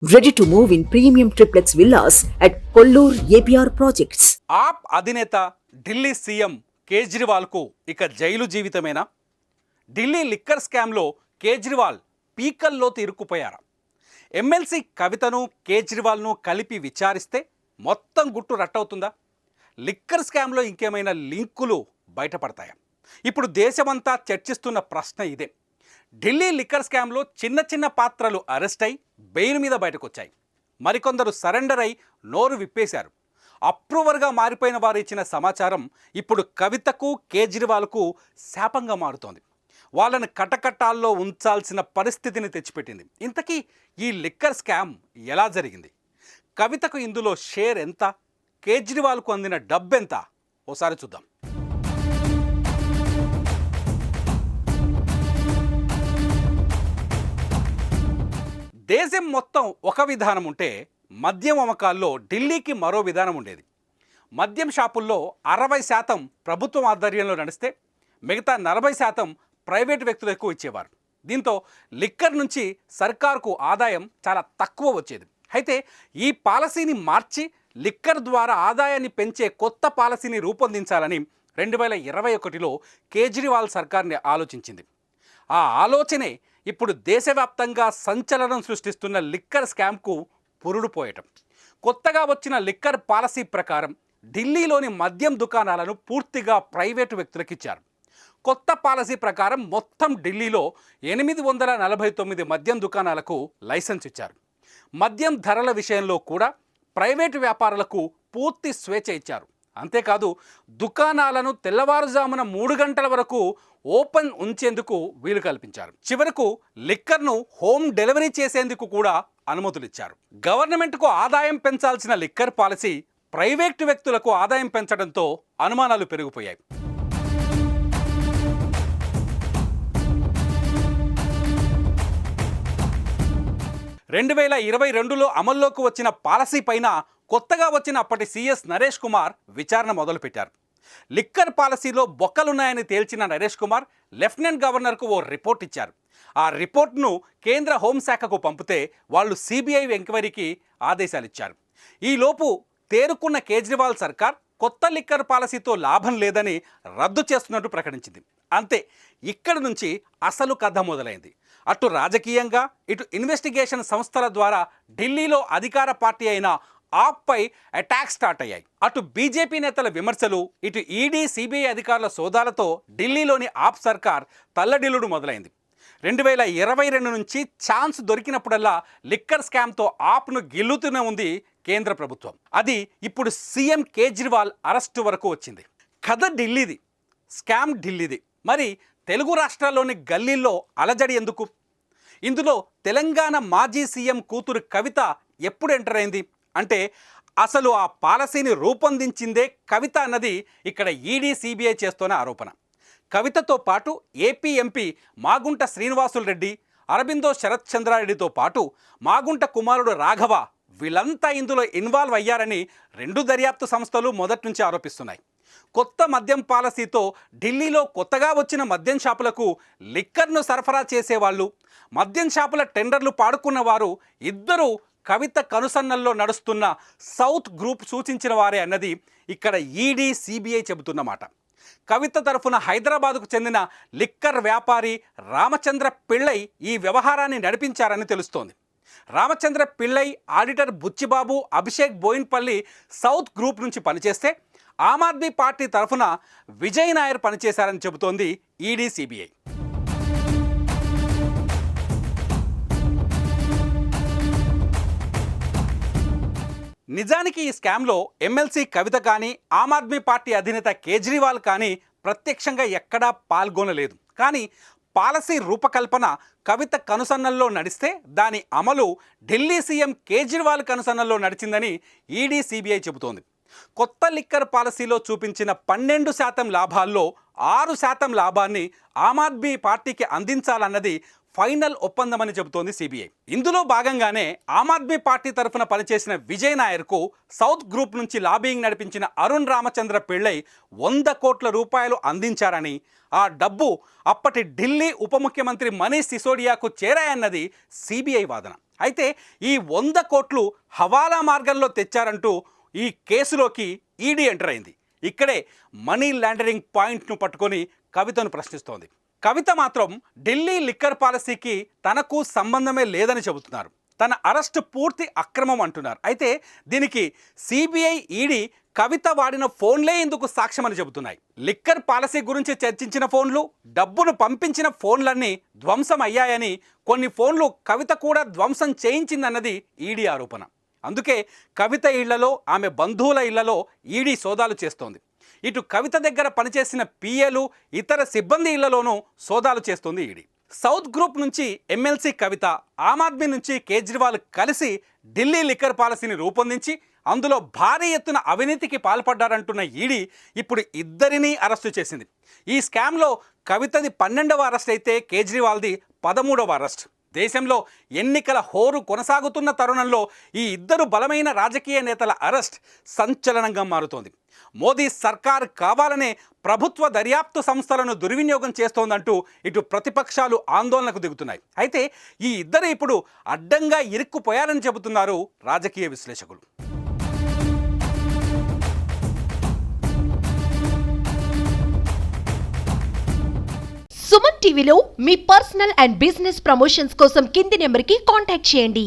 Ready to move in premium triplex villas at Kollur APR Projects. ఆప్ అధినేత Delhi CM కేజ్రీవాల్కు ఇక jail జీవితమేనా? Delhi liquor స్కామ్లో Kejriwal పీకల్లోతు ఇరుక్కుపోయారా? MLC కవితను కేజ్రీవాల్ను కలిపి విచారిస్తే మొత్తం గుట్టు రట్టవుతుందా? లిక్కర్ స్కామ్లో ఇంకేమైనా లింకులు బయటపడతాయా? ఇప్పుడు దేశమంతా చర్చిస్తున్న ప్రశ్న ఇదే. ఢిల్లీ లిక్కర్ స్కామ్లో చిన్న చిన్న పాత్రలు అరెస్ట్ అయి బెయిల్ మీద బయటకు వచ్చాయి. మరికొందరు సరెండర్ అయి నోరు విప్పేశారు. అప్రూవర్గా మారిపోయిన వారు ఇచ్చిన సమాచారం ఇప్పుడు కవితకు కేజ్రీవాల్కు శాపంగా మారుతోంది. వాళ్ళని కటకటాల్లో ఉంచాల్సిన పరిస్థితిని తెచ్చిపెట్టింది. ఇంతకీ ఈ లిక్కర్ స్కామ్ ఎలా జరిగింది? కవితకు ఇందులో షేర్ ఎంత? కేజ్రీవాల్కు అందిన డబ్బెంత? ఓసారి చూద్దాం. దేశం మొత్తం ఒక విధానం ఉంటే మద్యం అమ్మకాల్లో ఢిల్లీకి మరో విధానం ఉండేది. మద్యం షాపుల్లో 60% ప్రభుత్వం ఆధ్వర్యంలో నడిస్తే మిగతా 40% ప్రైవేటు వ్యక్తులు ఎక్కువ ఇచ్చేవారు. దీంతో లిక్కర్ నుంచి సర్కారుకు ఆదాయం చాలా తక్కువ వచ్చేది. అయితే ఈ పాలసీని మార్చి లిక్కర్ ద్వారా ఆదాయాన్ని పెంచే కొత్త పాలసీని రూపొందించాలని 2021లో కేజ్రీవాల్ సర్కార్ని ఆలోచించింది. ఆ ఆలోచనే ఇప్పుడు దేశవ్యాప్తంగా సంచలనం సృష్టిస్తున్న లిక్కర్ స్కామ్కు పురుడు పోయటం. కొత్తగా వచ్చిన లిక్కర్ పాలసీ ప్రకారం ఢిల్లీలోని మద్యం దుకాణాలను పూర్తిగా ప్రైవేటు వ్యక్తులకు ఇచ్చారు. కొత్త పాలసీ ప్రకారం మొత్తం ఢిల్లీలో 849 మద్యం దుకాణాలకు లైసెన్స్ ఇచ్చారు. మద్యం ధరల విషయంలో కూడా ప్రైవేటు వ్యాపారులకు పూర్తి స్వేచ్ఛ ఇచ్చారు. అంతేకాదు దుకాణాలను తెల్లవారుజామున 3 గంటల వరకు ఓపెన్ ఉంచేందుకు వీలు కల్పించారు. చివరకు లిక్కర్ను హోమ్ డెలివరీ చేసేందుకు కూడా అనుమతులు ఇచ్చారు. గవర్నమెంట్కు ఆదాయం పెంచాల్సిన లిక్కర్ పాలసీ ప్రైవేటు వ్యక్తులకు ఆదాయం పెంచడంతో అనుమానాలు పెరిగిపోయాయి. రెండు 2022లో అమల్లోకి వచ్చిన పాలసీ పైన కొత్తగా వచ్చిన అప్పటి సీఎస్ నరేష్ కుమార్ విచారణ మొదలుపెట్టారు. లిక్కర్ పాలసీలో బొక్కలున్నాయని తేల్చిన నరేష్ కుమార్ లెఫ్టినెంట్ గవర్నర్కు ఓ రిపోర్ట్ ఇచ్చారు. ఆ రిపోర్ట్ను కేంద్ర హోంశాఖకు పంపితే వాళ్ళు సిబిఐ ఎంక్వైరీకి ఆదేశాలు ఇచ్చారు. ఈలోపు తేరుకున్న కేజ్రీవాల్ సర్కార్ కొత్త లిక్కర్ పాలసీతో లాభం లేదని రద్దు చేస్తున్నట్టు ప్రకటించింది. అంతే, ఇక్కడి నుంచి అసలు కథ మొదలైంది. అటు రాజకీయంగా ఇటు ఇన్వెస్టిగేషన్ సంస్థల ద్వారా ఢిల్లీలో అధికార పార్టీ అయిన ఆప్పై అటాక్ స్టార్ట్ అయ్యాయి. అటు బీజేపీ నేతల విమర్శలు, ఇటు ఈడీ సిబిఐ అధికారుల సోదాలతో ఢిల్లీలోని ఆప్ సర్కార్ తల్లడిల్లుడు మొదలైంది. 2022 నుంచి ఛాన్స్ దొరికినప్పుడల్లా లిక్కర్ స్కామ్తో ఆప్ను గిల్లుతూనే ఉంది కేంద్ర ప్రభుత్వం. అది ఇప్పుడు సీఎం కేజ్రీవాల్ అరెస్టు వరకు వచ్చింది. కథ ఢిల్లీది, స్కామ్ ఢిల్లీది. మరి తెలుగు రాష్ట్రాల్లోని గల్లీల్లో అలజడి ఎందుకు? ఇందులో తెలంగాణ మాజీ సీఎం కూతురు కవిత ఎప్పుడు ఎంటర్ అయింది అంటే అసలు ఆ పాలసీని రూపొందించిందే కవిత అన్నది ఇక్కడ ఈడీ సిబిఐ చేస్తున్న ఆరోపణ. కవితతో పాటు ఏపీ ఎంపీ మాగుంట శ్రీనివాసులు రెడ్డి, అరబిందో శరత్ చంద్రారెడ్డితో పాటు మాగుంట కుమారుడు రాఘవ వీళ్ళంతా ఇందులో ఇన్వాల్వ్ అయ్యారని 2 దర్యాప్తు సంస్థలు మొదటి నుంచి ఆరోపిస్తున్నాయి. కొత్త మద్యం పాలసీతో ఢిల్లీలో కొత్తగా వచ్చిన మద్యం షాపులకు లిక్కర్ను సరఫరా చేసేవాళ్ళు, మద్యం షాపుల టెండర్లు పాడుకున్న వారు ఇద్దరూ కవిత కనుసన్నల్లో నడుస్తున్న సౌత్ గ్రూప్ సూచించిన వారే అన్నది ఇక్కడ ఈడీ సిబిఐ చెబుతున్నమాట. కవిత తరఫున హైదరాబాదుకు చెందిన లిక్కర్ వ్యాపారి రామచంద్ర పిళ్ళై ఈ వ్యవహారాన్ని నడిపించారని తెలుస్తోంది. Ramachandra Pillai, auditor Buchibabu, Abhishek Boinpally south group నుంచి పనిచేస్తే ఆమ్ ఆద్మీ పార్టీ తరఫున విజయ్ నాయర్ పనిచేశారని చెబుతోంది ఈడీ సిబిఐ. నిజానికి ఈ స్కామ్లో ఎమ్మెల్సీ కవిత కానీ ఆమ్ ఆద్మీ పార్టీ అధినేత కేజ్రీవాల్ కానీ ప్రత్యక్షంగా ఎక్కడా పాల్గొనలేదు. కానీ పాలసీ రూపకల్పన కవిత కనుసన్నల్లో నడిస్తే దాని అమలు ఢిల్లీ సీఎం కేజ్రీవాల్ కనుసన్నల్లో నడిచిందని ఈడీ సిబిఐ చెబుతోంది. కొత్త లిక్కర్ పాలసీలో చూపించిన 12% లాభాల్లో 6% లాభాన్ని ఆమ్ ఆద్మీ పార్టీకి అందించాలన్నది ఫైనల్ ఒప్పందమని చెబుతోంది సిబిఐ. ఇందులో భాగంగానే ఆమ్ ఆద్మీ పార్టీ తరఫున పనిచేసిన విజయ్ నాయర్కు సౌత్ గ్రూప్ నుంచి లాబింగ్ నడిపించిన అరుణ్ రామచంద్ర పిళ్ళై 100 కోట్ల రూపాయలు అందించారని, ఆ డబ్బు అప్పటి ఢిల్లీ ఉప ముఖ్యమంత్రి మనీష్ సిసోడియాకు చేరాయన్నది సిబిఐ వాదన. అయితే ఈ 100 కోట్లు హవాలా మార్గంలో తెచ్చారంటూ ఈ కేసులోకి ఈడీ ఎంటర్ అయింది. ఇక్కడే మనీ లాండరింగ్ పాయింట్ను పట్టుకొని కవితను ప్రశ్నిస్తోంది. కవిత మాత్రం ఢిల్లీ లిక్కర్ పాలసీకి తనకు సంబంధమే లేదని చెబుతున్నారు. తన అరెస్ట్ పూర్తి అక్రమం అంటున్నారు. అయితే దీనికి సిబిఐ, ఈడీ కవిత వాడిన ఫోన్లే ఇందుకు సాక్ష్యమని చెబుతున్నాయి. లిక్కర్ పాలసీ గురించి చర్చించిన ఫోన్లు, డబ్బును పంపించిన ఫోన్లన్నీ ధ్వంసం అయ్యాయని, కొన్ని ఫోన్లు కవిత కూడా ధ్వంసం చేయించిందన్నది ఈడీ ఆరోపణ. అందుకే కవిత ఇళ్లలో, ఆమె బంధువుల ఇళ్లలో ఈడీ సోదాలు చేస్తోంది. ఇటు కవిత దగ్గర పనిచేసిన పిఏలు, ఇతర సిబ్బంది ఇళ్లలోనూ సోదాలు చేస్తోంది ఈడీ. సౌత్ గ్రూప్ నుంచి ఎమ్మెల్సీ కవిత, ఆమ్ ఆద్మీ నుంచి కేజ్రీవాల్ కలిసి ఢిల్లీ లిక్కర్ పాలసీని రూపొందించి అందులో భారీ ఎత్తున అవినీతికి పాల్పడ్డారంటున్న ఈడీ ఇప్పుడు ఇద్దరినీ అరెస్టు చేసింది. ఈ స్కామ్లో కవితది 12వ అరెస్ట్ అయితే కేజ్రీవాల్ది 13వ అరెస్ట్. దేశంలో ఎన్నికల హోరు కొనసాగుతున్న తరుణంలో ఈ ఇద్దరు బలమైన రాజకీయ నేతల అరెస్ట్ సంచలనంగా మారుతోంది. మోదీ సర్కార్ కావాలనే ప్రభుత్వ దర్యాప్తు సంస్థలను దుర్వినియోగం చేస్తోందంటూ ఇటు ప్రతిపక్షాలు ఆందోళనకు దిగుతున్నాయి. అయితే ఈ ఇద్దరు ఇప్పుడు అడ్డంగా ఇరుక్కుపోయారని చెబుతున్నారు రాజకీయ విశ్లేషకులు. సుమన్ టీవీలో మీ పర్సనల్ అండ్ బిజినెస్ ప్రమోషన్స్ కోసం కింది నెంబర్కి కాంటాక్ట్ చేయండి.